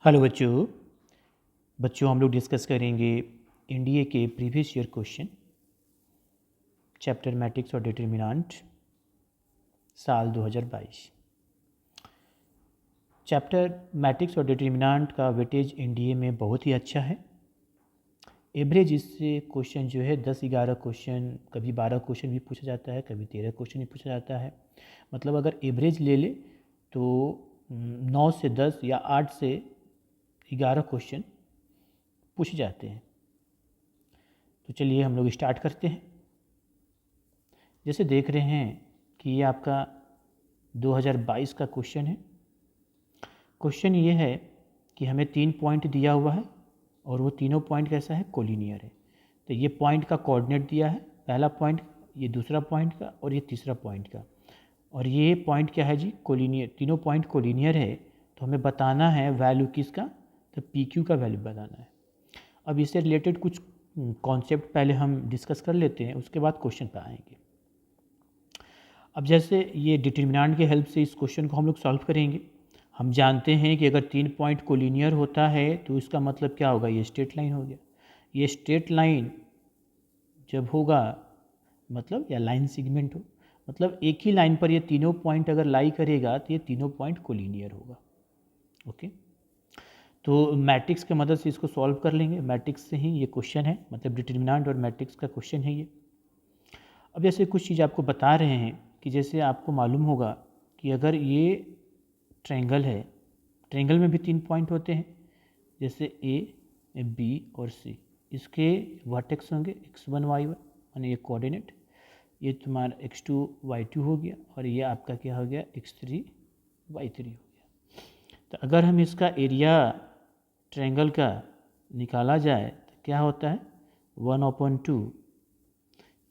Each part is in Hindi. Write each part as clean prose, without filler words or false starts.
हेलो बच्चों। हम लोग डिस्कस करेंगे एनडीए के previous year question chapter matrix और डिटरमिनेंट साल 2022। चैप्टर मैट्रिक्स और डिटरमिनेंट का वेटेज एनडीए में बहुत ही अच्छा है। एवरेज इससे क्वेश्चन जो है 10-11 क्वेश्चन, कभी 12 क्वेश्चन भी पूछा जाता है, कभी 13 क्वेश्चन भी पूछा जाता है। मतलब अगर एवरेज ले ले तो 9 से 10 या 8 से 11 क्वेश्चन पूछे जाते हैं। तो चलिए हम लोग स्टार्ट करते हैं। जैसे देख रहे हैं कि ये आपका 2022 का क्वेश्चन है। क्वेश्चन ये है कि हमें 3 पॉइंट दिया हुआ है और वो तीनों पॉइंट कैसा है, कोलिनियर है। तो ये पॉइंट का कोऑर्डिनेट दिया है, पहला पॉइंट, ये दूसरा पॉइंट का और ये तीसरा पॉइंट का। और ये पॉइंट क्या है जी, कोलिनियर। तीनों पॉइंट कोलिनियर है तो हमें बताना है वैल्यू किसका, तो पी क्यू का वैल्यू बताना है। अब इससे रिलेटेड कुछ कॉन्सेप्ट पहले हम डिस्कस कर लेते हैं, उसके बाद क्वेश्चन पे आएंगे। अब जैसे ये डिटरमिनेंट की हेल्प से इस क्वेश्चन को हम लोग सॉल्व करेंगे। हम जानते हैं कि अगर 3 पॉइंट कोलिनियर होता है तो इसका मतलब क्या होगा, ये स्ट्रेट लाइन हो गया। ये स्ट्रेट लाइन जब होगा मतलब, या लाइन सेगमेंट हो, मतलब एक ही लाइन पर ये तीनों पॉइंट अगर लाई करेगा तो ये तीनों पॉइंट कोलिनियर होगा। ओके, तो मैट्रिक्स की मदद से इसको सॉल्व कर लेंगे। मैट्रिक्स से ही ये क्वेश्चन है, मतलब डिटरमिनेंट और मैट्रिक्स का क्वेश्चन है ये। अब जैसे कुछ चीज़ आपको बता रहे हैं कि जैसे आपको मालूम होगा कि अगर ये ट्रायंगल है, ट्रायंगल में भी 3 पॉइंट होते हैं, जैसे ए, बी और सी। इसके वर्टेक्स होंगे x1 y1, यानी ये कोऑर्डिनेट, ये तुम्हारा x2 y2 हो गया और ये आपका क्या हो गया, x3 y3 हो गया। तो अगर हम इसका एरिया ट्रायंगल का निकाला जाए तो क्या होता है, 1/2,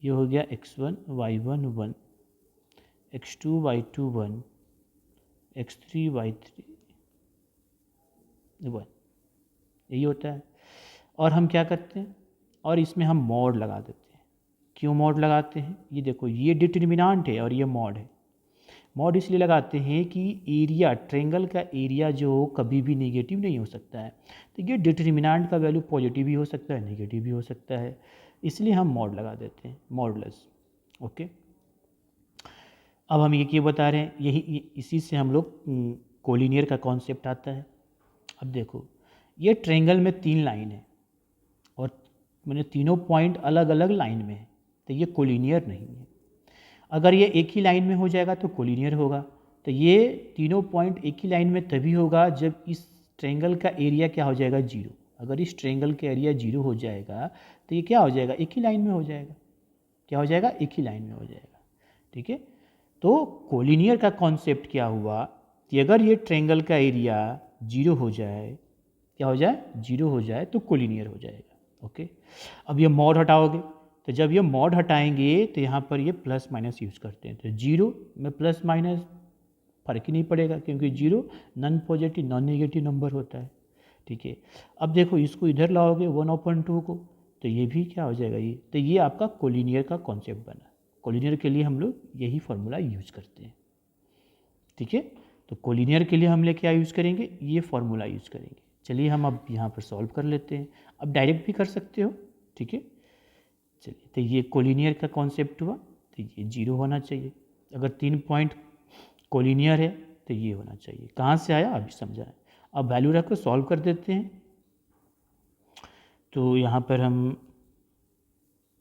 ये हो गया x1 y1 1, x2 y2 1, x3 y3 1, यही होता है। और हम क्या करते हैं, और इसमें हम मॉड लगा देते हैं। क्यों मॉड लगाते हैं, ये देखो, ये डिटरमिनेंट है और ये मॉड है। मॉड इसलिए लगाते हैं कि एरिया, ट्रायंगल का एरिया जो कभी भी नेगेटिव नहीं हो सकता है। तो ये डिटरमिनेंट का वैल्यू पॉजिटिव भी हो सकता है, नेगेटिव भी हो सकता है, इसलिए हम मॉड लगा देते हैं, मॉडुलस। ओके, अब हम ये क्यों बता रहे हैं, इसी से हम लोग कोलिनियर का कॉन्सेप्ट आता है। अब देखो, ये ट्रायंगल में 3 लाइन है और मैंने तीनों पॉइंट अलग अलग लाइन में है, तो ये कोलिनियर नहीं है। अगर ये एक ही लाइन में हो जाएगा तो कोलिनियर होगा। तो ये तीनों पॉइंट एक ही लाइन में तभी होगा जब इस ट्रायंगल का एरिया क्या हो जाएगा, 0। अगर इस ट्रायंगल का एरिया 0 हो जाएगा तो ये क्या हो जाएगा, एक ही लाइन में हो जाएगा। क्या हो जाएगा, एक ही लाइन में हो जाएगा। ठीक है, तो कोलिनियर का कॉन्सेप्ट क्या हुआ कि अगर ये ट्रायंगल का एरिया 0 हो जाए, क्या हो जाए, 0 हो जाए, तो कोलिनियर हो जाएगा। ओके, अब ये मॉड हटाओगे, तो जब ये मॉड हटाएंगे तो यहाँ पर ये प्लस माइनस यूज़ करते हैं, तो 0 में प्लस माइनस फर्क ही नहीं पड़ेगा, क्योंकि 0 non positive non negative number होता है। ठीक है, अब देखो इसको इधर लाओगे 1/2 को, तो ये भी क्या हो जाएगा, ये तो ये आपका कोलिनियर का कॉन्सेप्ट बना। कोलिनियर के लिए हम लोग यही फार्मूला यूज़ करते हैं। ठीक है, तो कोलिनियर के लिए हम लोग क्या यूज़ करेंगे, ये फार्मूला यूज़ करेंगे। चलिए हम अब यहाँ पर सॉल्व कर लेते हैं। अब डायरेक्ट भी कर सकते हो, ठीक है। चलिए, तो ये कोलिनियर का कॉन्सेप्ट हुआ, तो ये 0 होना चाहिए। अगर 3 पॉइंट कोलिनियर है तो ये होना चाहिए। कहाँ से आया अभी समझा है। अब वैल्यू रख कर सॉल्व कर देते हैं। तो यहाँ पर हम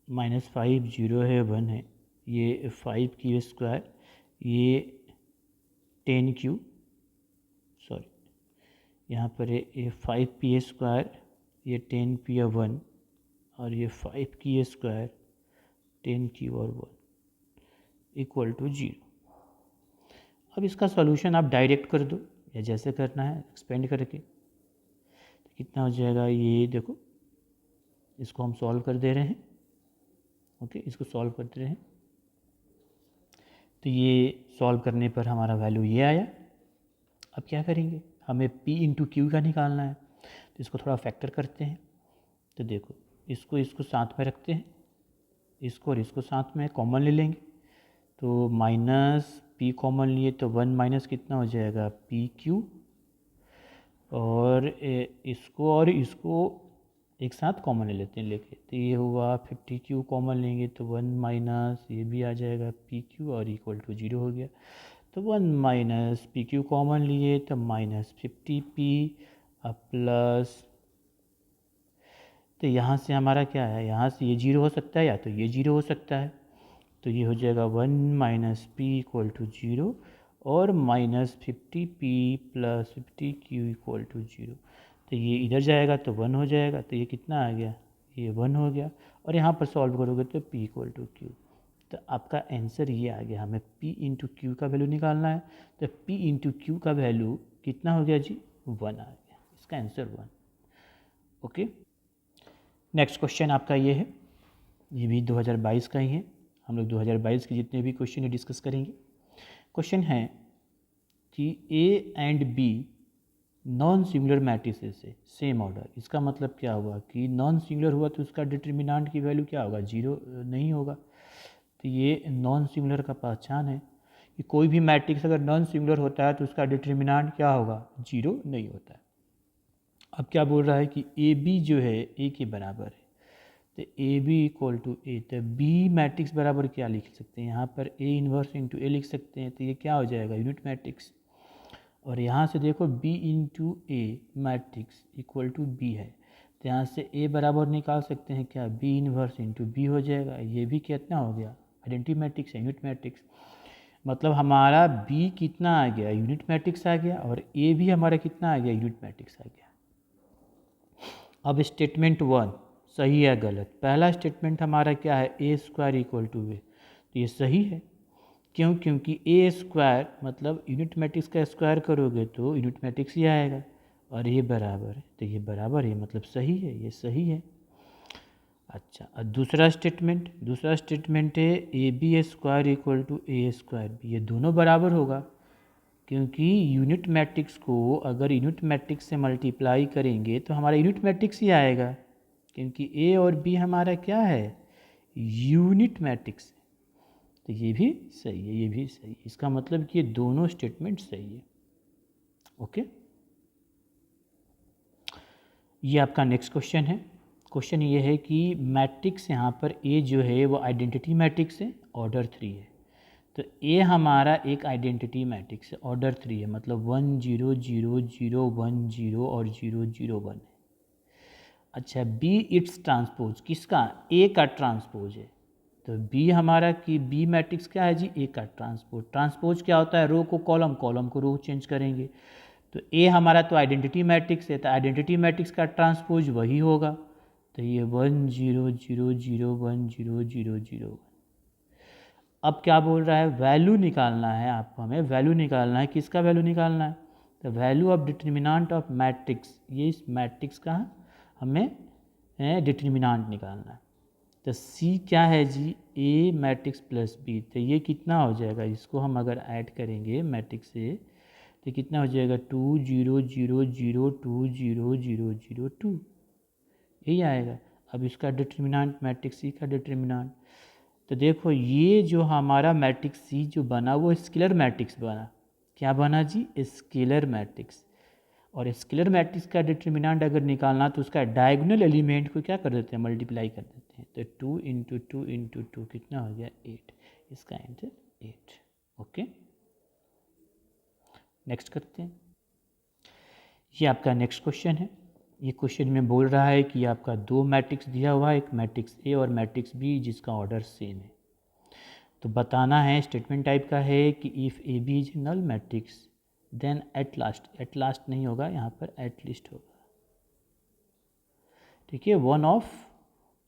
-5 0 है 1 है, ये 5 की स्क्वायर, ये 10 क्यू, सॉरी यहाँ पर ये 5 पी स्क्वायर, ये 10 पी 1 और ये 5 की स्क्वायर 10 क्यू और 1 इक्वल टू 0। अब इसका सॉल्यूशन आप डायरेक्ट कर दो या जैसे करना है एक्सपेंड करके, तो कितना हो जाएगा, ये देखो इसको हम सॉल्व कर दे रहे हैं। ओके, इसको सॉल्व कर दे रहे हैं, तो ये सॉल्व करने पर हमारा वैल्यू ये आया। अब क्या करेंगे, हमें P इंटू क्यू का निकालना है, तो इसको थोड़ा फैक्टर करते हैं। तो देखो, इसको साथ में रखते हैं, इसको और इसको साथ में कॉमन ले लेंगे, तो माइनस P कॉमन लिए तो 1 माइनस कितना हो जाएगा, पी क्यू, और इसको और इसको एक साथ कॉमन ले लेते हैं लेके, तो ये हुआ 50Q कॉमन लेंगे तो 1 माइनस ये भी आ जाएगा PQ और इक्वल टू 0 हो गया। तो 1 माइनस PQ कॉमन लिए तो माइनस 50P प्लस, तो यहाँ से हमारा क्या है, यहाँ से ये 0 हो सकता है या तो ये 0 हो सकता है, तो ये हो जाएगा 1 माइनस पी इक्वल टू 0 और minus 50P plus 50Q equal to 0। तो ये इधर जाएगा तो 1 हो जाएगा, तो ये कितना आ गया, ये 1 हो गया। और यहाँ पर सॉल्व करोगे तो P इक्वल टू Q, तो आपका आंसर ये आ गया। हमें P इंटू क्यू का वैल्यू निकालना है, तो P इंटू क्यू का वैल्यू कितना हो गया जी, 1 आ गया, इसका आंसर 1। ओके, नेक्स्ट क्वेश्चन आपका ये है, ये भी 2022 का ही है। हम लोग 2022 के जितने भी क्वेश्चन डिस्कस करेंगे। क्वेश्चन है कि A and B non singular matrices है सेम ऑर्डर। इसका मतलब क्या हुआ कि नॉन सिंगुलर हुआ तो उसका डिटर्मिनेंट की वैल्यू क्या होगा, 0 नहीं होगा। तो ये नॉन सिंगुलर का पहचान है कि कोई भी मैट्रिक्स अगर नॉन सिंगुलर होता है तो उसका डिटर्मिनेंट क्या होगा, 0 नहीं होता है। अब क्या बोल रहा है कि ए बी जो है ए के बराबर है, तो ए बी इक्वल टू ए, तो बी मैट्रिक्स बराबर क्या लिख सकते हैं, यहाँ पर ए इन्वर्स इंटू ए लिख सकते हैं, तो ये क्या हो जाएगा, यूनिट मैट्रिक्स। और यहाँ से देखो B into A matrix equal to B है, तो यहाँ से ए बराबर निकाल सकते हैं क्या, बी इन्वर्स इंटू बी हो जाएगा। ये भी कितना हो गया, आइडेंटिटी मैट्रिक्स है, यूनिट मैट्रिक्स। मतलब हमारा बी कितना आ गया, यूनिट मैट्रिक्स आ गया, और ए भी हमारा कितना आ गया, यूनिट मैट्रिक्स आ गया। अब स्टेटमेंट 1 सही है गलत। पहला स्टेटमेंट हमारा क्या है, ए स्क्वायर इक्वल टू ए, तो ये सही है। क्यों, क्योंकि ए स्क्वायर मतलब यूनिट मैट्रिक्स का स्क्वायर करोगे तो यूनिट मैट्रिक्स ही आएगा, और ये बराबर है, तो ये बराबर है मतलब सही है, ये सही है। अच्छा, अब दूसरा स्टेटमेंट है A B square equal to A square B, ये दोनों बराबर होगा, क्योंकि यूनिट मैट्रिक्स को अगर यूनिट मैट्रिक्स से मल्टीप्लाई करेंगे तो हमारा यूनिट मैट्रिक्स ही आएगा, क्योंकि ए और बी हमारा क्या है, यूनिट मैट्रिक्स है। तो ये भी सही है, ये भी सही है, इसका मतलब कि ये दोनों स्टेटमेंट सही है। ओके, ये आपका नेक्स्ट क्वेश्चन है। क्वेश्चन ये है कि मैट्रिक्स यहाँ पर ए जो है वो आइडेंटिटी मैट्रिक्स है, ऑर्डर 3 है। तो ए हमारा एक आइडेंटिटी मैट्रिक्स है, ऑर्डर 3 है, मतलब 1 0 0 0 1 0 और 0 0 1 है। अच्छा, बी इट्स ट्रांसपोज किसका, ए का ट्रांसपोज है। तो बी हमारा कि बी मैट्रिक्स क्या है जी, ए का ट्रांसपोज। ट्रांसपोज क्या होता है, रो को कॉलम, कॉलम को रो चेंज करेंगे। तो ए हमारा तो आइडेंटिटी मैट्रिक्स है, तो आइडेंटिटी मैट्रिक्स का ट्रांसपोज वही होगा। तो ये 1 0 0 0 1 0 0 0। अब क्या बोल रहा है, वैल्यू निकालना है आपको, हमें वैल्यू निकालना है, किसका वैल्यू निकालना है, तो value of determinant of matrix, ये इस मैट्रिक्स का हमें डिटर्मिनेंट निकालना है। तो सी क्या है जी, ए मैट्रिक्स प्लस बी, तो ये कितना हो जाएगा, इसको हम अगर ऐड करेंगे मैट्रिक्स से तो कितना हो जाएगा, 2 0 0 0 2 0 0 0 2, यही आएगा। अब इसका डिटर्मिनेंट मैट्रिक्स सी का डिटर्मिनेंट, तो देखो ये जो हमारा मैट्रिक्स सी जो बना वो स्केलर मैट्रिक्स बना, क्या बना जी, स्केलर मैट्रिक्स। और स्केलर मैट्रिक्स का डिटर्मिनेंट अगर निकालना तो उसका डायगोनल एलिमेंट को क्या कर देते हैं, मल्टीप्लाई कर देते हैं। तो 2 इंटू 2 इंटू 2 कितना हो गया, 8, इसका आंसर 8। ओके, नेक्स्ट करते हैं। ये आपका नेक्स्ट क्वेश्चन है। ये क्वेश्चन में बोल रहा है कि आपका दो मैट्रिक्स दिया हुआ है, एक मैट्रिक्स ए और मैट्रिक्स बी जिसका ऑर्डर सेम है। तो बताना है, स्टेटमेंट टाइप का है कि if A B is null matrix then at last नहीं होगा, यहाँ पर एट लीस्ट होगा। ठीक है, one of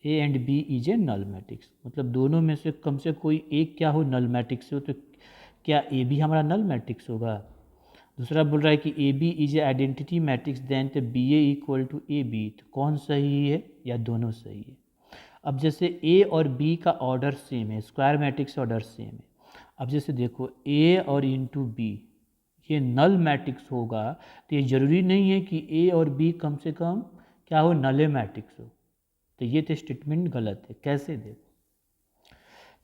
A and B is a null matrix, मतलब दोनों में से कम से कोई एक क्या हो, नल मैट्रिक्स हो। तो क्या ए बी हमारा नल मैट्रिक्स होगा। दूसरा बोल रहा है कि A B is a identity matrix then तो B A equal to A B, तो कौन सही है या दोनों सही है। अब जैसे ए और बी का ऑर्डर सेम है, स्क्वायर मैट्रिक्स ऑर्डर सेम है। अब जैसे देखो ए और इंटू बी ये नल मैट्रिक्स होगा, तो ये ज़रूरी नहीं है कि ए और बी कम से कम क्या हो, नले मैट्रिक्स हो। तो ये तो स्टेटमेंट गलत है। कैसे देखो,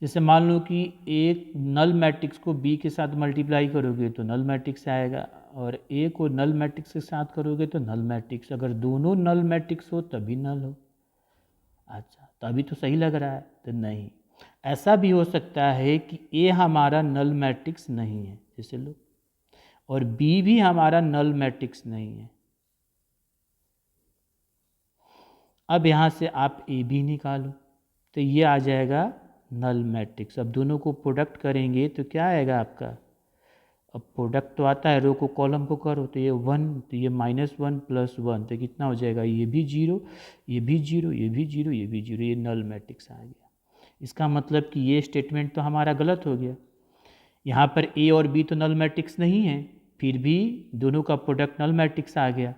जैसे मान लो कि एक नल मैट्रिक्स को बी के साथ मल्टीप्लाई करोगे तो नल मैट्रिक्स आएगा, और ए को नल मैट्रिक्स के साथ करोगे तो नल मैट्रिक्स। अगर दोनों नल मैट्रिक्स हो तभी नल हो। अच्छा, तो अभी तो सही लग रहा है, तो नहीं। ऐसा भी हो सकता है कि ए हमारा नल मैट्रिक्स नहीं है, जैसे लो, और बी भी हमारा नल मैट्रिक्स नहीं है। अब यहाँ से आप ए बी निकालो तो ये आ जाएगा नल मैट्रिक्स। अब दोनों को प्रोडक्ट करेंगे तो क्या आएगा आपका, अब प्रोडक्ट तो आता है, रो को कॉलम को करो तो ये 1, तो ये -1 + 1 तो कितना हो जाएगा, ये भी 0, ये भी 0, ये भी 0, ये भी 0, ये नल मैट्रिक्स आ गया। इसका मतलब कि ये स्टेटमेंट तो हमारा गलत हो गया। यहाँ पर ए और बी तो नल मैट्रिक्स नहीं है, फिर भी दोनों का प्रोडक्ट नल मैट्रिक्स आ गया।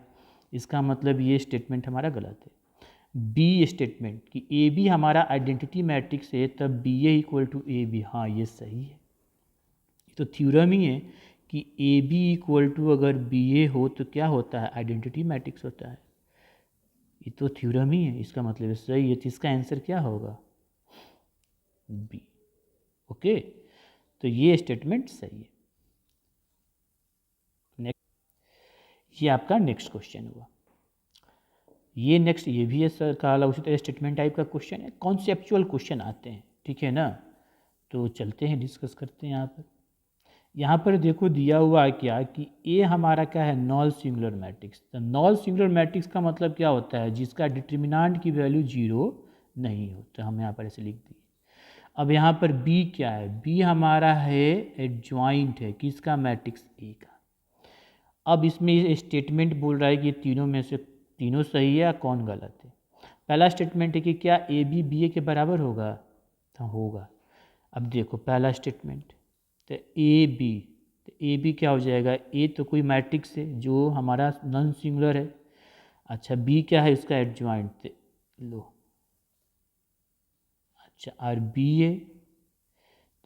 इसका मतलब ये स्टेटमेंट हमारा गलत है। बी स्टेटमेंट कि ए बी हमारा आइडेंटिटी मैट्रिक्स है, तब B A equal to A B, हाँ ये सही है। ये तो थ्योरम ही है कि ए बी इक्वल टू अगर बी ए हो तो क्या होता है, आइडेंटिटी मैट्रिक्स होता है। ये तो थ्योरम ही है, इसका मतलब सही है। तो इसका आंसर क्या होगा, बी। ओके, तो ये स्टेटमेंट सही है। नेक्स्ट, ये आपका नेक्स्ट क्वेश्चन हुआ। ये नेक्स्ट ये भी है सर काला उसी तरह स्टेटमेंट टाइप का क्वेश्चन है, कॉन्सेप्चुअल क्वेश्चन आते हैं, ठीक है ना। तो चलते हैं डिस्कस करते हैं। यहाँ पर देखो दिया हुआ है क्या कि ए हमारा क्या है, नॉन सिंगुलर मैट्रिक्स। तो नॉन सिंगुलर मैट्रिक्स का मतलब क्या होता है, जिसका डिटर्मिनेंट की वैल्यू 0 नहीं हो। तो हम यहाँ पर ऐसे लिख दिए। अब यहाँ पर बी क्या है, बी हमारा है एडजॉइंट है किसका, मैट्रिक्स ए का। अब इसमें स्टेटमेंट बोल रहा है कि तीनों में से तीनों सही है या कौन गलत है। पहला स्टेटमेंट है कि क्या ए बी बी ए के बराबर होगा, तो होगा। अब देखो पहला स्टेटमेंट, तो ए बी, तो ए बी क्या हो जाएगा, ए तो कोई मैट्रिक्स है जो हमारा नॉन सिंगुलर है। अच्छा, बी क्या है, उसका एडजॉइंट, लो। अच्छा, और बी ए,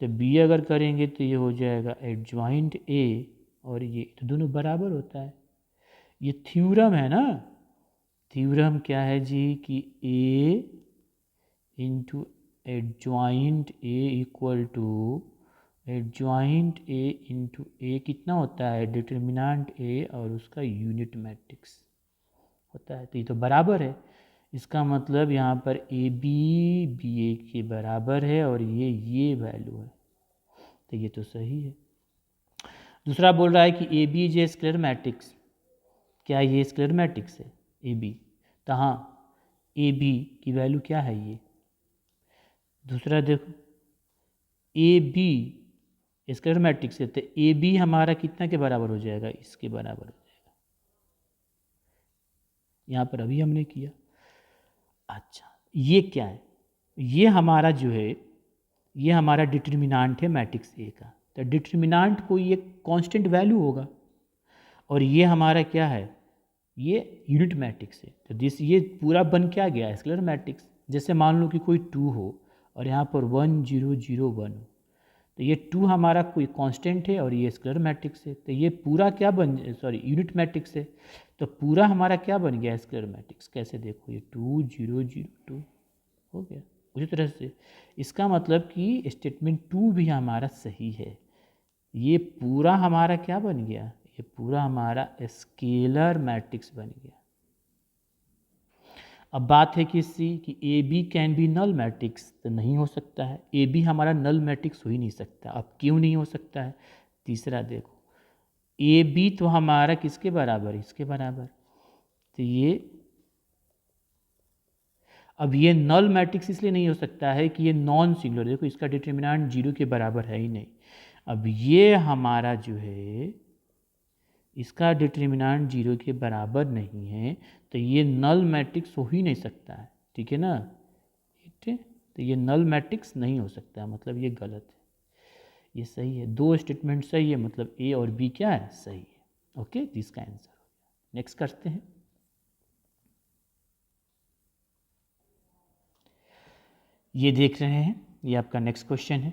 तो बी अगर करेंगे तो ये हो जाएगा एडजॉइंट ए, और ये तो दोनों बराबर होता है। ये थ्योरम है ना। थ्योरम क्या है जी कि A into adjoint A equal to adjoint A into A कितना होता है, डिटर्मिनेंट ए और उसका यूनिट मैट्रिक्स होता है। तो ये तो बराबर है। इसका मतलब यहाँ पर ए बी बी ए के बराबर है और ये वैल्यू है, तो ये तो सही है। दूसरा बोल रहा है कि A B is a square matrix. क्या ये स्क्वायर मैट्रिक्स है ए बी, तो हाँ ए बी की वैल्यू क्या है ये। दूसरा देखो ए बी स्क्वायर मैट्रिक्स है, तो ए बी हमारा कितना के बराबर हो जाएगा, इसके बराबर हो जाएगा। यहाँ पर अभी हमने किया। अच्छा, ये क्या है, ये हमारा जो है, ये हमारा डिटर्मिनेंट है मैट्रिक्स ए का। तो डिटर्मिनेंट कोई एक कांस्टेंट वैल्यू होगा, और ये हमारा क्या है, ये यूनिट मैट्रिक्स है। तो ये पूरा बन क्या गया, स्केलर मैट्रिक्स। जैसे मान लो कि कोई 2 हो और यहाँ पर 1 0 0 1 हो, तो ये 2 हमारा कोई कांस्टेंट है और ये स्केलर मैट्रिक्स है। तो ये पूरा क्या बन, सॉरी यूनिट मैट्रिक्स है, तो पूरा हमारा क्या बन गया, स्केलर मैट्रिक्स। कैसे देखो, ये 2 0 0 2 हो गया। उसी तरह से इसका मतलब कि स्टेटमेंट 2 भी हमारा सही है। ये पूरा हमारा क्या बन गया, ये पूरा हमारा स्केलर मैट्रिक्स बन गया। अब बात है किसकी कि A B can be null matrix, तो नहीं हो सकता है, ए बी हमारा नल मैट्रिक्स हो ही नहीं सकता। अब क्यों नहीं हो सकता है, तीसरा देखो, ए बी तो हमारा किसके बराबर है, इसके बराबर। तो ये अब ये नल मैट्रिक्स इसलिए नहीं हो सकता है कि ये नॉन सिंगुलर, देखो इसका डिटर्मिनेंट 0 के बराबर है ही नहीं। अब ये हमारा जो है, इसका डिटर्मिनेंट 0 के बराबर नहीं है, तो ये नल मैट्रिक्स हो ही नहीं सकता है, ठीक है ना। ठीक है, तो ये नल मैट्रिक्स नहीं हो सकता है, मतलब ये गलत है, ये सही है। दो स्टेटमेंट सही है, मतलब ए और बी क्या है, सही है। ओके, इसका आंसर हो गया। नेक्स्ट करते हैं। ये देख रहे हैं, ये आपका नेक्स्ट क्वेश्चन है।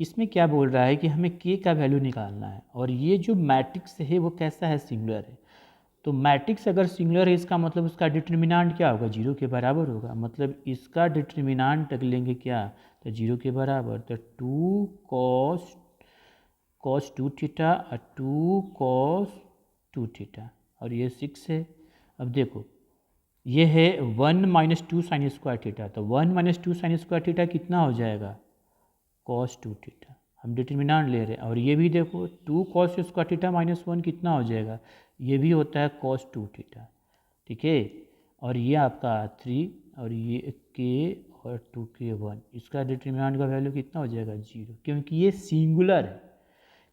इसमें क्या बोल रहा है कि हमें के का वैल्यू निकालना है, और ये जो मैट्रिक्स है वो कैसा है, सिंगुलर है। तो मैट्रिक्स अगर सिंगुलर है इसका मतलब उसका डिटर्मिनेंट क्या होगा, 0 के बराबर होगा। मतलब इसका डिटर्मिनेंट रख लेंगे क्या, तो 0 के बराबर। तो 2 cos 2 थीटा और 2 cos 2 थीटा और ये 6 है। अब देखो ये है 1 माइनस 2 साइन स्क्वायर थीटा, तो 1 माइनस 2 साइन स्क्वायर थीटा कितना हो जाएगा, cos 2 थीटा। हम डिटर्मिनेंट ले रहे हैं। और ये भी देखो 2 cos स्क्वायर थीटा माइनस 1 कितना हो जाएगा, ये भी होता है cos 2 थीटा। ठीक है, और ये आपका 3 और ये k और 2k1, इसका डिटर्मिनेंट का वैल्यू कितना हो जाएगा, 0, क्योंकि ये सिंगुलर है।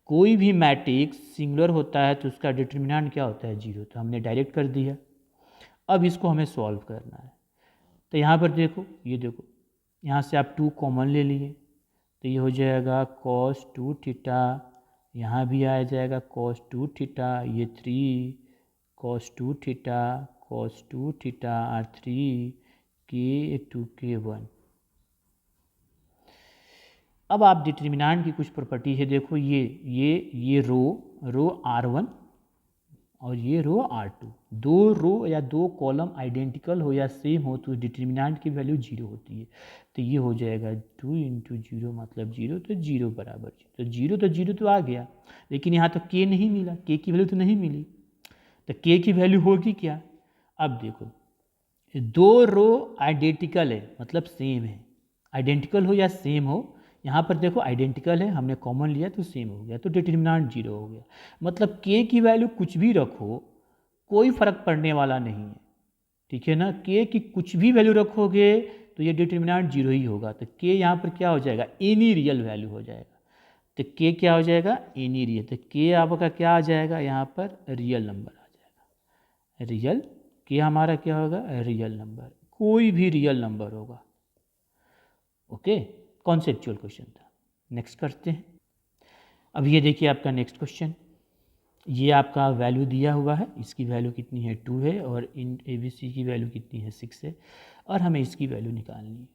कोई भी मैट्रिक्स सिंगुलर होता है तो उसका डिटर्मिनेंट क्या होता है, 0। तो हमने डायरेक्ट कर दिया। अब इसको हमें सॉल्व करना है। तो यहाँ पर देखो, ये देखो यहाँ से आप 2 कॉमन ले लिए, तो ये हो जाएगा cos 2 थीटा, यहाँ भी आ जाएगा cos 2 थीटा, ये 3 cos 2 थीटा cos 2 थीटा और 3 k 2k1। अब आप डिटर्मिनेंट की कुछ प्रॉपर्टी है, देखो ये रो R1 और ये रो R2, दो रो या दो कॉलम आइडेंटिकल हो या सेम हो तो डिटर्मिनेंट की वैल्यू 0 होती है। तो ये हो जाएगा 2 इंटू 0 मतलब 0, तो 0 बराबर 0। तो 0 तो आ गया, लेकिन यहाँ तो k नहीं मिला, k की वैल्यू तो नहीं मिली। तो k की वैल्यू होगी क्या, अब देखो दो रो आइडेंटिकल है मतलब सेम है, आइडेंटिकल हो या सेम हो, यहाँ पर देखो आइडेंटिकल है, हमने कॉमन लिया तो सेम हो गया, तो डिटर्मिनेंट 0 हो गया। मतलब k की वैल्यू कुछ भी रखो कोई फर्क पड़ने वाला नहीं है, ठीक है ना। k की कुछ भी वैल्यू रखोगे तो ये डिटर्मिनेंट 0 ही होगा। तो k यहाँ पर क्या हो जाएगा, एनी रियल वैल्यू हो जाएगा। तो k क्या हो जाएगा, एनी रियल। तो k आपका क्या आ जाएगा, यहाँ पर रियल नंबर आ जाएगा। रियल k हमारा क्या होगा, रियल नंबर, कोई भी रियल नंबर होगा। ओके, कॉन्सेप्चुअल क्वेश्चन था। नेक्स्ट करते हैं। अब ये देखिए आपका नेक्स्ट क्वेश्चन, ये आपका वैल्यू दिया हुआ है, इसकी वैल्यू कितनी है 2 है और इन ABC की वैल्यू कितनी है 6 है और हमें इसकी वैल्यू निकालनी है।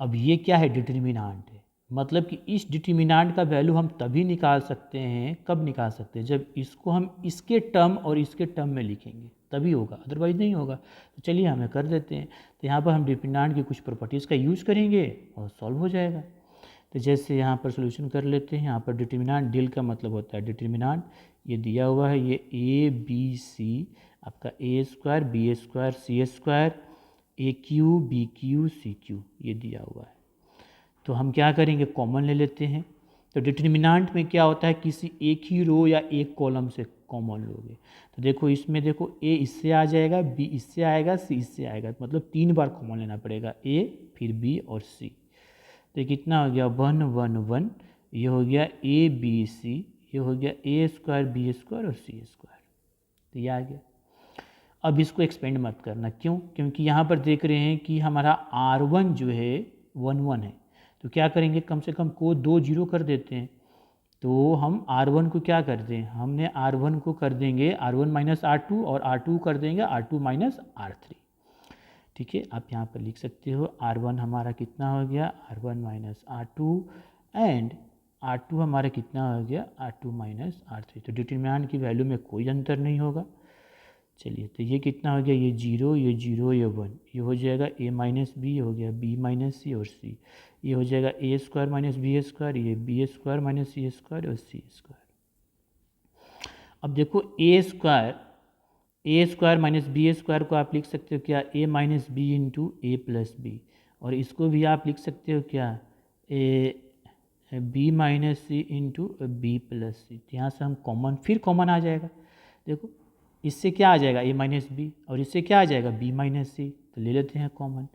अब ये क्या है, डिटर्मिनेंट है, मतलब कि इस डिटर्मिनेंट का वैल्यू हम तभी निकाल सकते हैं, कब निकाल सकते हैं, जब इसको हम इसके टर्म और इसके टर्म में लिखेंगे तभी होगा, अदरवाइज नहीं होगा। तो चलिए हमें कर देते हैं। तो यहाँ पर हम डिटर्मिनेंट की कुछ प्रॉपर्टीज़ का यूज़ करेंगे और सॉल्व हो जाएगा। तो जैसे यहाँ पर सोल्यूशन कर लेते हैं। यहाँ पर डिटर्मिनेंट, डिल का मतलब होता है डिटर्मिनेंट, ये दिया हुआ है, ये ABC आपका A square B square C square AQ BQ CQ ये दिया हुआ है। तो हम क्या करेंगे, कॉमन ले लेते हैं। तो डिटर्मिनेंट में क्या होता है, किसी एक ही रो या एक कॉलम से कॉमन लोगे। तो देखो इसमें देखो A इससे आ जाएगा, B इससे आएगा, C इससे आएगा, मतलब 3 बार कॉमन लेना पड़ेगा, A फिर B और C। तो कितना हो गया, 1 1 1, ये हो गया ABC, ये हो गया A स्क्वायर B स्क्वायर और C स्क्वायर। तो ये आ गया। अब इसको एक्सपेंड मत करना, क्यों, क्योंकि यहाँ पर देख रहे हैं कि हमारा R1 जो है 1 1 है। तो क्या करेंगे, कम से कम को 2 0 कर देते हैं। तो हम R1 को क्या कर दें, हमने R1 को कर देंगे R1 माइनस R2 और R2 कर देंगे R2 माइनस R3। ठीक है, आप यहाँ पर लिख सकते हो R1 हमारा कितना हो गया, R1 minus R2 and R2 हमारा कितना हो गया, R2 माइनस R3। तो डिटर्मिनेंट की वैल्यू में कोई अंतर नहीं होगा। चलिए, तो ये कितना हो गया, ये 0 ये 0 ये 1, ये हो जाएगा A माइनस बी, हो गया B माइनस C और C, ये हो जाएगा A square minus B square, ये B square minus C square और C स्क्वायर। अब देखो A square minus B square को आप लिख सकते हो क्या, A minus B into A plus B, और इसको भी आप लिख सकते हो क्या, B minus C into B plus C. यहाँ से हम कॉमन, फिर कॉमन आ जाएगा। देखो इससे क्या आ जाएगा, A माइनस बी, और इससे क्या आ जाएगा, B माइनस सी। तो ले लेते हैं कॉमन।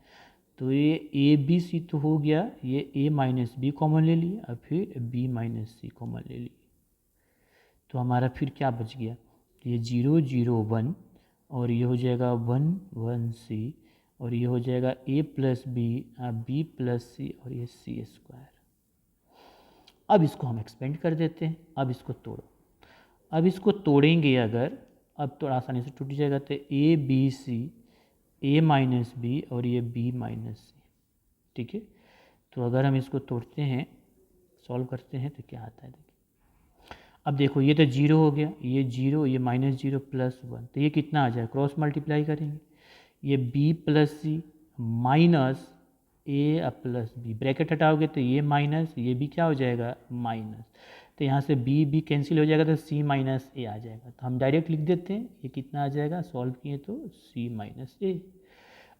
तो ये ABC तो हो गया, ये A माइनस बी कॉमन ले लिए और फिर B माइनस सी कॉमन ले लिए। तो हमारा फिर क्या बच गया, ये 0 0 1 और ये हो जाएगा 1 1 C और ये हो जाएगा A plus B B plus C और ये C स्क्वायर। अब इसको हम एक्सपेंड कर देते हैं। अब इसको तोड़ो, अब इसको तोड़ेंगे अगर, अब थोड़ा आसानी से टूट जाएगा। तो ABC A माइनस बी और ये B माइनस सी। ठीक है, तो अगर हम इसको तोड़ते हैं, सॉल्व करते हैं तो क्या आता है, देखिए। अब देखो ये तो जीरो हो गया, ये जीरो, ये माइनस जीरो प्लस वन, तो ये कितना आ जाए, क्रॉस मल्टीप्लाई करेंगे, ये बी प्लस सी माइनस ए प्लस बी, ब्रैकेट हटाओगे तो ये माइनस, ये भी क्या हो जाएगा माइनस, तो यहाँ से बी बी कैंसिल हो जाएगा तो सी माइनस ए आ जाएगा। तो हम डायरेक्ट लिख देते हैं, ये कितना आ जाएगा, सॉल्व किए तो सी माइनस ए।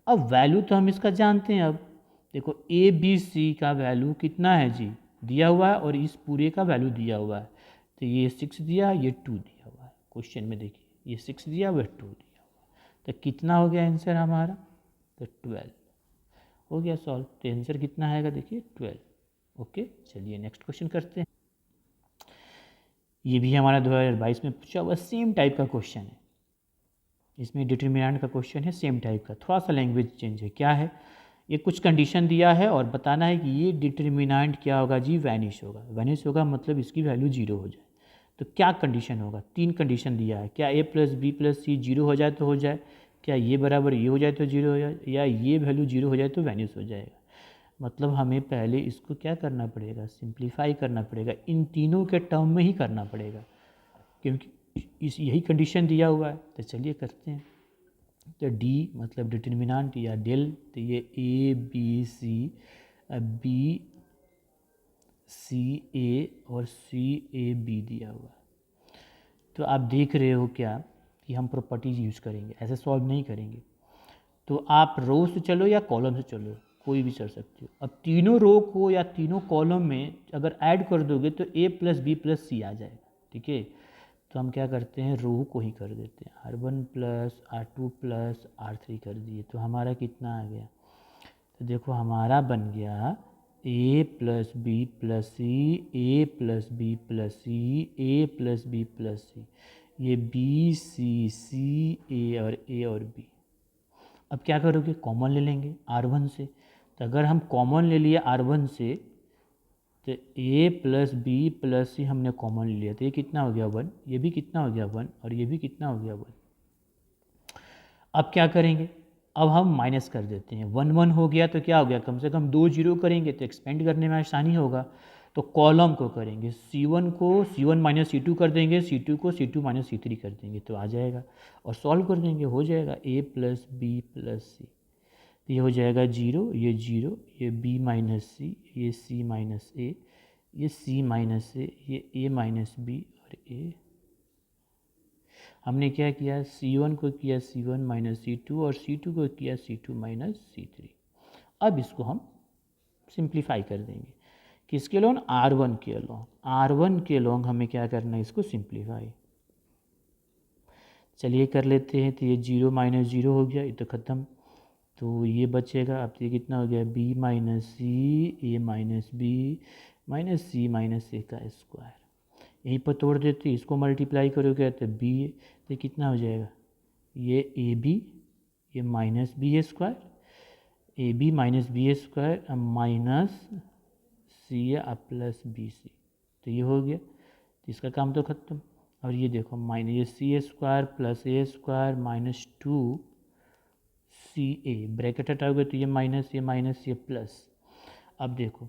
अब वैल्यू तो हम इसका जानते हैं। अब देखो ए बी सी का वैल्यू कितना है जी, दिया हुआ है, और इस पूरे का वैल्यू दिया हुआ है, तो ये 6 दिया, ये 2 दिया हुआ है क्वेश्चन में, देखिए ये 6 दिया हुआ है, 2 दिया हुआ है, तो कितना हो गया आंसर हमारा, तो 12 हो गया सॉल्व। तो आंसर कितना आएगा, देखिए 12। ओके, चलिए नेक्स्ट क्वेश्चन करते हैं। ये भी हमारा 2022 में पूछा हुआ सेम टाइप का क्वेश्चन है, इसमें डिटरमिनेंट का क्वेश्चन है सेम टाइप का, थोड़ा सा लैंग्वेज चेंज है। क्या है, ये कुछ कंडीशन दिया है और बताना है कि ये डिटरमिनेंट क्या होगा जी, वैनिश होगा। वैनिश होगा मतलब इसकी वैल्यू जीरो हो जाए। तो क्या कंडीशन होगा, 3 कंडीशन दिया है, क्या ए प्लस बी प्लस सी जीरो हो जाए तो हो जाए, क्या ये बराबर ये हो जाए तो जीरो हो जाए, या ये वैल्यू जीरो हो जाए तो वैनिश हो जाएगा। मतलब हमें पहले इसको क्या करना पड़ेगा, सिंप्लीफाई करना पड़ेगा, इन तीनों के टर्म में ही करना पड़ेगा, क्योंकि इस यही कंडीशन दिया हुआ है। तो चलिए करते हैं। तो डी मतलब डिटरमिनेंट या डेल, तो ये A B C, B C ए और सी ए बी दिया हुआ है। तो आप देख रहे हो क्या कि हम प्रॉपर्टीज यूज़ करेंगे, ऐसे सॉल्व नहीं करेंगे। तो आप रो से चलो या कॉलम से चलो, कोई भी चल सकते हो। अब तीनों रो को या तीनों कॉलम में अगर ऐड कर दोगे तो ए प्लस बी प्लस सी आ जाएगा, ठीक है। तो हम क्या करते हैं, रो को ही कर देते हैं, R1 plus R2 plus R3 कर दिए, तो हमारा कितना आ गया, तो देखो हमारा बन गया ए प्लस बी प्लस सी, ए प्लस बी प्लस सी, ए प्लस बी प्लस सी, ये बी सी ए और बी। अब क्या करोगे, कॉमन ले लेंगे R1 से। तो अगर हम कॉमन ले लिए R1 से, तो ए प्लस बी प्लस सी हमने कॉमन ले लिया, तो ये कितना हो गया 1, ये भी कितना हो गया 1, और ये भी कितना हो गया 1। अब क्या करेंगे, अब हम माइनस कर देते हैं, 1 1 हो गया तो क्या हो गया, कम से कम 2 जीरो करेंगे तो एक्सपेंड करने में आसानी होगा। तो कॉलम को करेंगे, C1 को C1 माइनस C2 कर देंगे, C2 को C2 माइनस C3 कर देंगे, तो आ जाएगा, और सॉल्व कर देंगे, हो जाएगा ए प्लस बी प्लस सी, तो ये हो जाएगा जीरो, ये बी माइनस सी, ये सी माइनस ए, ये सी माइनस ये ए माइनस बी, और ए हमने क्या किया, C1 को किया C1 माइनस C2 और C2 को किया C2 माइनस C3। अब इसको हम सिंप्लीफाई कर देंगे, किसके लॉन्ग, R1 के लॉन्ग, R1 के लॉन्ग हमें क्या करना है, इसको सिंप्लीफाई। चलिए कर लेते हैं। तो ये जीरो माइनस जीरो हो गया, ये तो ख़त्म, तो ये बचेगा। अब ये कितना हो गया, बी माइनस सी, ए माइनस बी माइनस सी माइनस ए का स्क्वायर। यहीं पर तोड़ देते, इसको मल्टीप्लाई करोगे तो बी, तो कितना हो जाएगा, ये ए बी, ये minus B square, A B minus B square minus C plus B C, तो ये हो गया, तो इसका काम तो ख़त्म। और ये देखो माइनस ये सी स्क्वायर प्लस ए स्क्वायर माइनस 2 सी ए, ब्रैकेट हटाओगे तो ये माइनस ये प्लस। अब देखो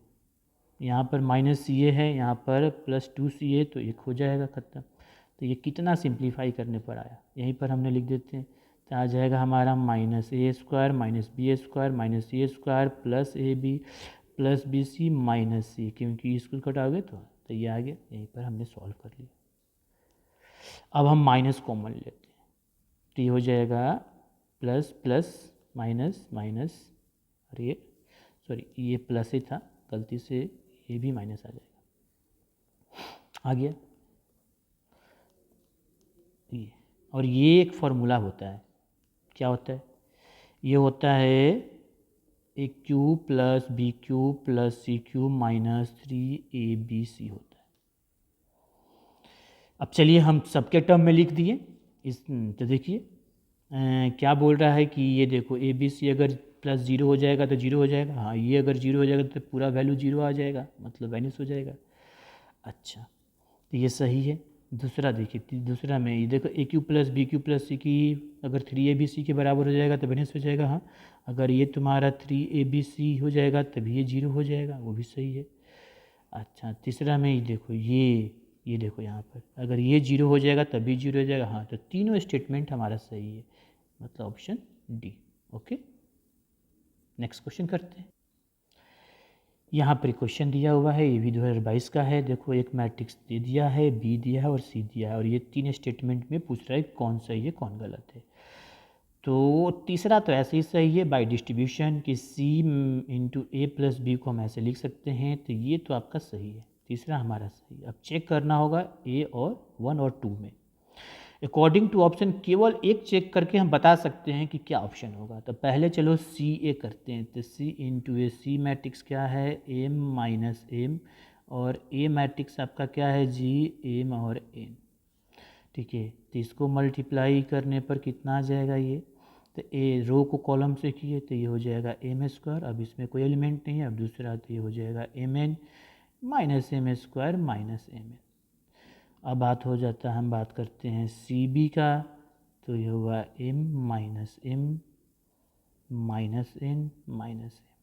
यहाँ पर माइनस सी ए है, यहाँ पर प्लस 2 सी ए, तो एक हो जाएगा ख़त्म। तो ये कितना सिंप्लीफाई करने पर आया, यहीं पर हमने लिख देते हैं। तो आ जाएगा हमारा minus A square minus B square minus C square plus B C minus C, क्योंकि इसको घटाओगे तो ये आ गया, यहीं पर हमने सॉल्व कर लिया। अब हम माइनस कॉमन लेते हैं, तो ये हो जाएगा प्लस प्लस माइनस माइनस, और ये सॉरी ये प्लस ही था, गलती से ये भी माइनस आ जाएगा, आ गया ये। और ये एक फार्मूला होता है, क्या होता है, ये होता है A cube plus B cube plus C cube minus 3ABC होता है। अब चलिए हम सबके टर्म में लिख दिए इस, तो देखिए क्या बोल रहा है कि ये देखो ABC अगर प्लस जीरो हो जाएगा तो जीरो हो जाएगा, हाँ ये अगर जीरो हो जाएगा तो पूरा वैल्यू जीरो आ जाएगा, मतलब वैनिश हो जाएगा। अच्छा, तो ये सही है। दूसरा देखिए, दूसरा में ये देखो A cube plus B cube plus C की अगर 3ABC के बराबर हो जाएगा तो वैनिश हो जाएगा, हाँ अगर ये तुम्हारा 3ABC हो जाएगा तभी ये जीरो हो जाएगा, वो भी सही है। अच्छा, तीसरा में ये देखो, ये ये देखो यहाँ पर अगर ये 0 हो जाएगा तभी 0 हो जाएगा। हाँ, तो तीनों स्टेटमेंट हमारा सही है, मतलब option D. Okay, next question करते हैं। यहाँ पर क्वेश्चन दिया हुआ है, ये भी 2022 का है। देखो एक मैट्रिक्स दे दिया है, बी दिया है और सी दिया है, और ये तीन स्टेटमेंट में पूछ रहा है कौन सही है कौन गलत है। तो तीसरा तो ऐसे ही सही है बाय डिस्ट्रीब्यूशन कि सी इंटू ए प्लस बी को हम ऐसे लिख सकते हैं, तो ये तो आपका सही है, तीसरा हमारा सही है। अब चेक करना होगा ए और 1 और 2 में। अकॉर्डिंग टू ऑप्शन केवल एक चेक करके हम बता सकते हैं कि क्या ऑप्शन होगा। तो पहले चलो सी ए करते हैं, तो सी इंटू ए, सी मैट्रिक्स क्या है एम माइनस एम, और ए मैट्रिक्स आपका क्या है जी एम और एन। ठीक है, तो इसको मल्टीप्लाई करने पर कितना आ जाएगा ये, तो ए रो को कॉलम से किए तो ये हो जाएगा एम स्क्वायर, अब इसमें कोई एलिमेंट नहीं है, अब दूसरा तो ये हो जाएगा M N minus M square minus M N. अब बात हो जाता है, हम बात करते हैं सी बी का, तो ये हुआ M minus M minus N minus M,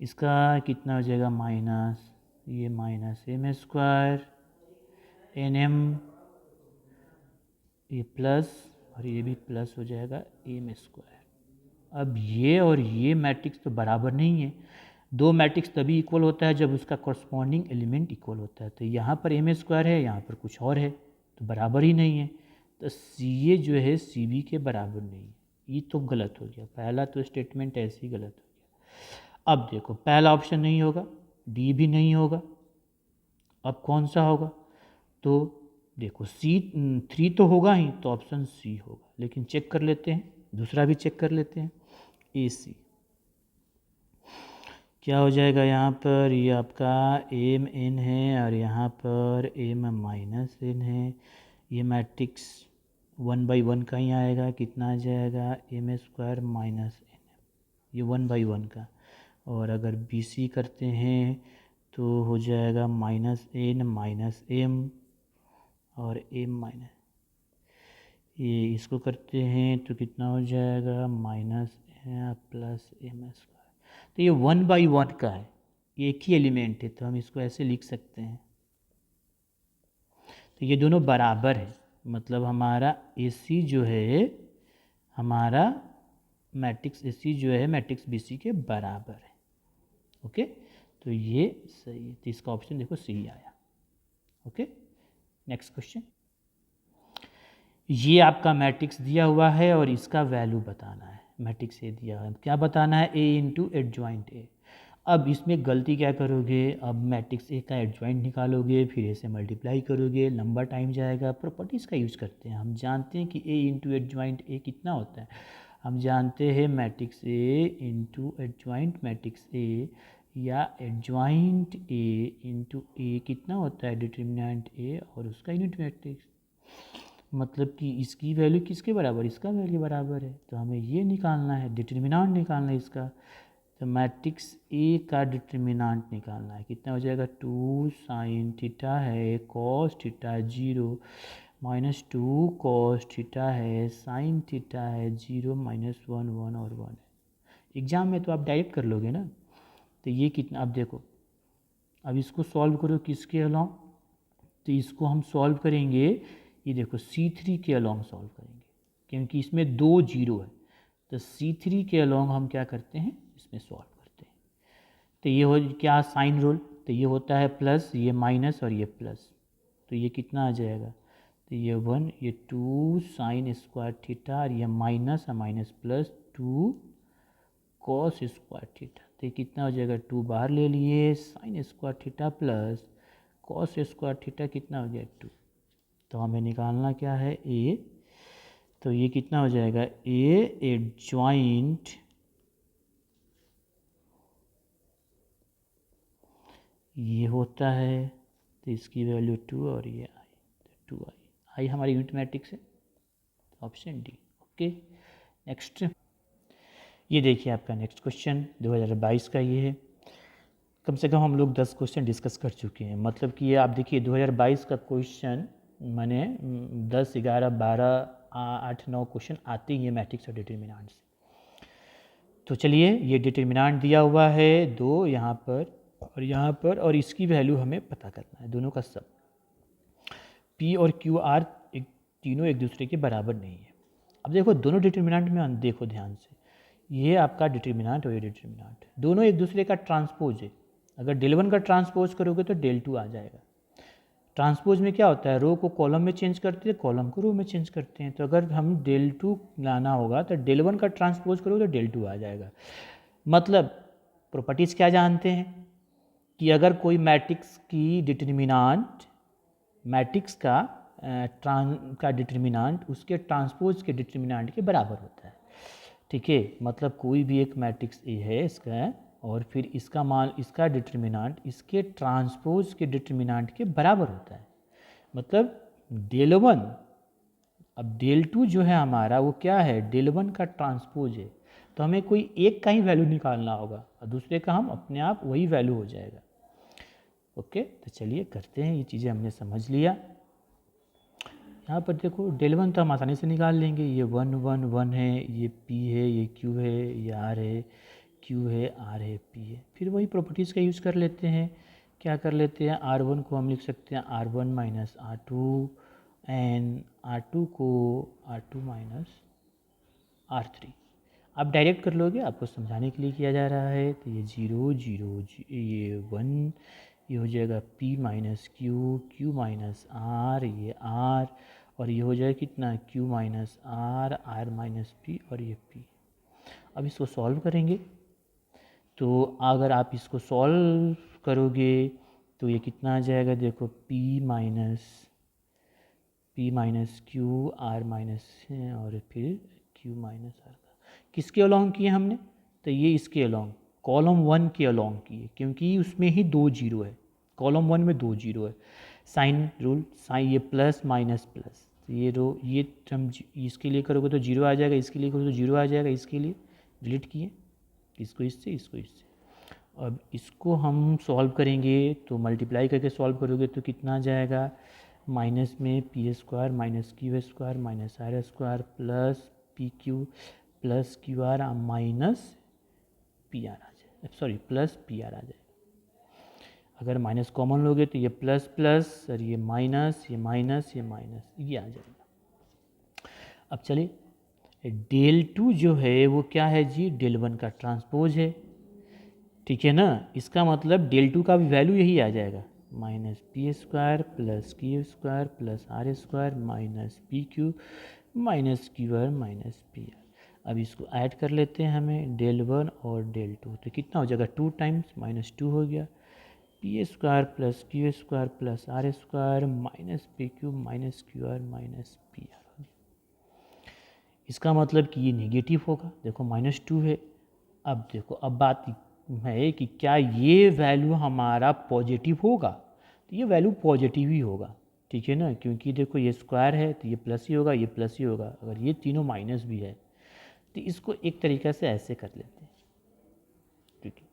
इसका कितना हो जाएगा माइनस, ये minus M square N M, ये प्लस और ये भी प्लस हो जाएगा एम स्क्वायर। अब ये और ये मैट्रिक्स तो बराबर नहीं है, दो मैट्रिक्स तभी इक्वल होता है जब उसका कॉरस्पॉन्डिंग एलिमेंट इक्वल होता है। तो यहाँ पर एम स्क्वायर है, यहाँ पर कुछ और है, तो बराबर ही नहीं है। तो सी ए जो है सी बी के बराबर नहीं है, ये तो गलत हो गया, पहला तो स्टेटमेंट ऐसे ही गलत हो गया। अब देखो पहला ऑप्शन नहीं होगा, डी भी नहीं होगा, अब कौन सा होगा, तो देखो C3 तो होगा ही, तो ऑप्शन सी होगा। लेकिन चेक कर लेते हैं, दूसरा भी चेक कर लेते हैं, ए सी क्या हो जाएगा। यहाँ पर ये आपका एम एन है और यहाँ पर एम माइनस एन है, ये मैट्रिक्स 1/1 का ही आएगा, कितना आ जाएगा एम स्क्वायर माइनस एन, ये 1/1 का। और अगर बी सी करते हैं तो हो जाएगा माइनस एन माइनस एम और एम माइनस, ये इसको करते हैं तो कितना हो जाएगा माइनस प्लस एम स्क्वायर। तो ये 1/1 का है, ये एक ही एलिमेंट है, तो हम इसको ऐसे लिख सकते हैं। तो ये दोनों बराबर है, मतलब हमारा ए सी जो है, हमारा मैट्रिक्स ए सी जो है मैट्रिक्स बी सी के बराबर है। ओके, तो ये सही है, तो इसका ऑप्शन देखो सी आया। Okay, next question. ये आपका मैट्रिक्स दिया हुआ है और इसका वैल्यू बताना है। मैट्रिक्स ए दिया है, क्या बताना है, ए इंटू एडजॉइंट ए। अब इसमें गलती क्या करोगे, अब मैट्रिक्स ए का एडजॉइंट निकालोगे, फिर ए से मल्टीप्लाई करोगे, लंबा टाइम जाएगा। प्रॉपर्टीज़ का यूज़ करते हैं, हम जानते हैं कि ए इंटू एडजॉइंट ए कितना होता है। हम जानते हैं matrix A into adjoint matrix A, या एडजॉइंट ए इंटू ए कितना होता है डिटर्मिनेंट ए और उसका यूनिट मैट्रिक्स, मतलब कि इसकी वैल्यू किसके बराबर, इसका वैल्यू बराबर है। तो हमें ये निकालना है, डिटर्मिनेंट निकालना है इसका। तो मैट्रिक्स ए का डिटर्मिनेंट निकालना है, कितना हो जाएगा 2 साइन थीटा है cos theta 0 minus 2 cos theta है साइन थीटा है 0 माइनस 1 1 और 1 है। एग्जाम में तो आप डायरेक्ट कर लोगे ना। तो ये कितना, अब देखो अब इसको सॉल्व करो किसके अलोंग, तो इसको हम सॉल्व करेंगे, ये देखो C3 के अलोंग सॉल्व करेंगे, क्योंकि इसमें 2 0 है। तो C3 के अलोंग हम क्या करते हैं, इसमें सॉल्व करते हैं। तो ये हो क्या साइन रूल, तो ये होता है प्लस, ये माइनस और ये प्लस, तो ये कितना आ जाएगा, तो ये 1, ये 2 साइन स्क्वायर थीटा और ये minus minus plus 2 cos square theta. तो ये कितना हो जाएगा, 2 बाहर ले लिए, sine square theta plus cos square theta कितना हो गया 2। तो हमें निकालना क्या है ए, तो ये कितना हो जाएगा ए एडजॉइंट ये होता है, तो इसकी वैल्यू 2 और ये आई, तो 2 आई हमारी यूनिट मैट्रिक्स है, ऑप्शन डी। ओके, नेक्स्ट ये देखिए आपका नेक्स्ट क्वेश्चन 2022 का ये है। कम से कम हम लोग 10 क्वेश्चन डिस्कस कर चुके हैं, मतलब कि ये आप देखिए 2022 का क्वेश्चन मैंने 10 11 12 8 9 क्वेश्चन आते ही हैं मैट्रिक्स और डिटर्मिनेंट से। तो चलिए ये डिटर्मिनेंट दिया हुआ है 2, यहाँ पर और यहाँ पर, और इसकी वैल्यू हमें पता करना है, दोनों का सब। पी और क्यू आर तीनों एक दूसरे के बराबर नहीं है। अब देखो दोनों डिटर्मिनेंट में देखो ध्यान से, ये आपका डिटर्मिनेंट और ये डिटर्मिनेंट दोनों एक दूसरे का ट्रांसपोज है। अगर डेल वन का ट्रांसपोज करोगे तो डेल टू आ जाएगा। ट्रांसपोज में क्या होता है, रो को कॉलम में चेंज करते हैं, कॉलम को रो में चेंज करते हैं। तो अगर हम डेल टू लाना होगा तो डेल वन का ट्रांसपोज करोगे तो डेल टू आ जाएगा। मतलब प्रॉपर्टीज़ क्या जानते हैं कि अगर कोई मैट्रिक्स की डिटर्मिनेंट, मैट्रिक्स का डिटर्मिनेंट उसके ट्रांसपोज के डिटर्मिनेंट के बराबर होता है। ठीक है, मतलब कोई भी एक मैट्रिक्स ए है इसका, और फिर इसका मान, इसका डिटर्मिनेंट इसके ट्रांसपोज के डिटर्मिनेंट के बराबर होता है। मतलब डेल वन, अब डेल टू जो है हमारा वो क्या है, डेल वन का ट्रांसपोज है। तो हमें कोई एक का ही वैल्यू निकालना होगा और दूसरे का हम अपने आप वही वैल्यू हो जाएगा। ओके, तो चलिए करते हैं, ये चीज़ें हमने समझ लिया। यहाँ पर देखो डेल वन तो हम आसानी से निकाल लेंगे, ये 1 1 1 है, ये p है, ये q है, ये r है, q है, r है, p है। फिर वही प्रॉपर्टीज़ का यूज़ कर लेते हैं। क्या कर लेते हैं, r1 को हम लिख सकते हैं r1 minus r2, and r2 को r2 माइनस r3। आप डायरेक्ट कर लोगे, आपको समझाने के लिए किया जा रहा है। तो ये 0 0 ये 1, ये हो जाएगा p minus Q, q minus r, ये r, और ये हो जाएगा कितना, q minus r, r minus p, और ये p। अब इसको सॉल्व करेंगे, तो अगर आप इसको सॉल्व करोगे तो ये कितना आ जाएगा, देखो p minus Q, r minus, और फिर q माइनस r का किसके अलोंग किए हमने, तो ये इसके अलोंग, कॉलम वन के अलोंग किए, क्योंकि उसमें ही 2 जीरो है, कॉलम वन में 2 जीरो है। साइन रूल, साइन ये प्लस माइनस प्लस, तो ये रो, ये हम इसके लिए करोगे तो 0 आ जाएगा, इसके लिए करोगे तो 0 आ जाएगा, इसके लिए डिलीट किए, इसको इससे, इसको इससे। अब इसको हम सॉल्व करेंगे तो मल्टीप्लाई करके सॉल्व करोगे तो कितना आ जाएगा, माइनस में P square minus Q square minus R square plus P Q plus Q R minus P R आ जाए, सॉरी प्लस पी आर आ जाए। अगर माइनस कॉमन लोगे तो ये प्लस प्लस, और ये माइनस, ये माइनस, ये माइनस, ये आ जाएगा। अब चलिए डेल टू जो है वो क्या है जी, डेल वन का ट्रांसपोज है। ठीक है ना, इसका मतलब डेल टू का भी वैल्यू यही आ जाएगा, minus P square plus Q square plus R square minus P Q minus Q R minus P R. अब इसको ऐड कर लेते हैं हमें, डेल वन और डेल टू, तो कितना हो जाएगा, 2 टाइम्स माइनस 2 हो गया, P square plus Q square plus R square minus P Q minus Q R minus P R हो गया। इसका मतलब कि ये नेगेटिव होगा, देखो माइनस 2 है। अब देखो, अब बात है कि क्या ये वैल्यू हमारा पॉजिटिव होगा, तो ये वैल्यू पॉजिटिव ही होगा। ठीक है ना, क्योंकि देखो ये स्क्वायर है तो ये प्लस ही होगा, ये प्लस ही होगा। अगर ये तीनों माइनस भी है तो इसको एक तरीक़ा से ऐसे कर लेते हैं, ठीक है,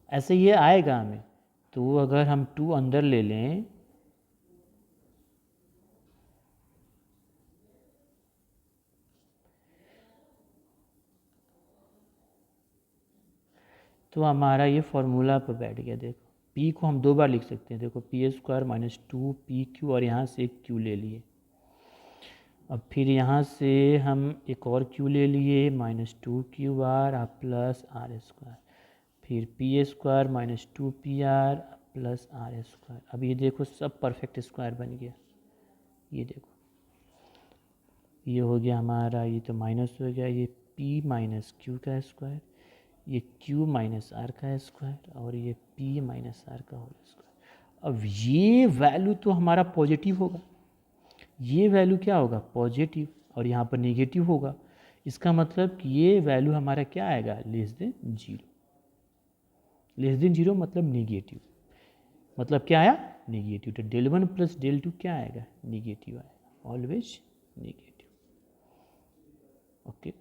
ऐसे ये आएगा हमें। तो अगर हम 2 अंदर ले लें तो हमारा ये फॉर्मूला पर बैठ गया। देखो p को हम 2 बार लिख सकते हैं, देखो P square minus 2 P Q, और यहाँ से एक q ले लिए। अब फिर यहाँ से हम एक और q ले लिए, minus 2 Q R plus R square, फिर P square minus 2 P R plus R square. अब ये देखो सब परफेक्ट स्क्वायर बन गया, ये देखो ये हो गया हमारा, ये तो माइनस हो गया, ये p माइनस क्यू का स्क्वायर, ये q माइनस आर का स्क्वायर, और ये p माइनस आर का होल स्क्वायर। अब ये वैल्यू तो हमारा पॉजिटिव होगा, ये वैल्यू क्या होगा, पॉजिटिव, और यहाँ पर नेगेटिव होगा। इसका मतलब कि ये वैल्यू हमारा क्या आएगा, लेस देन 0। लेस देन 0 मतलब नेगेटिव, मतलब क्या आया, नेगेटिव। तो del one plus del two क्या आएगा, नेगेटिव आएगा, ऑलवेज नेगेटिव। ओके।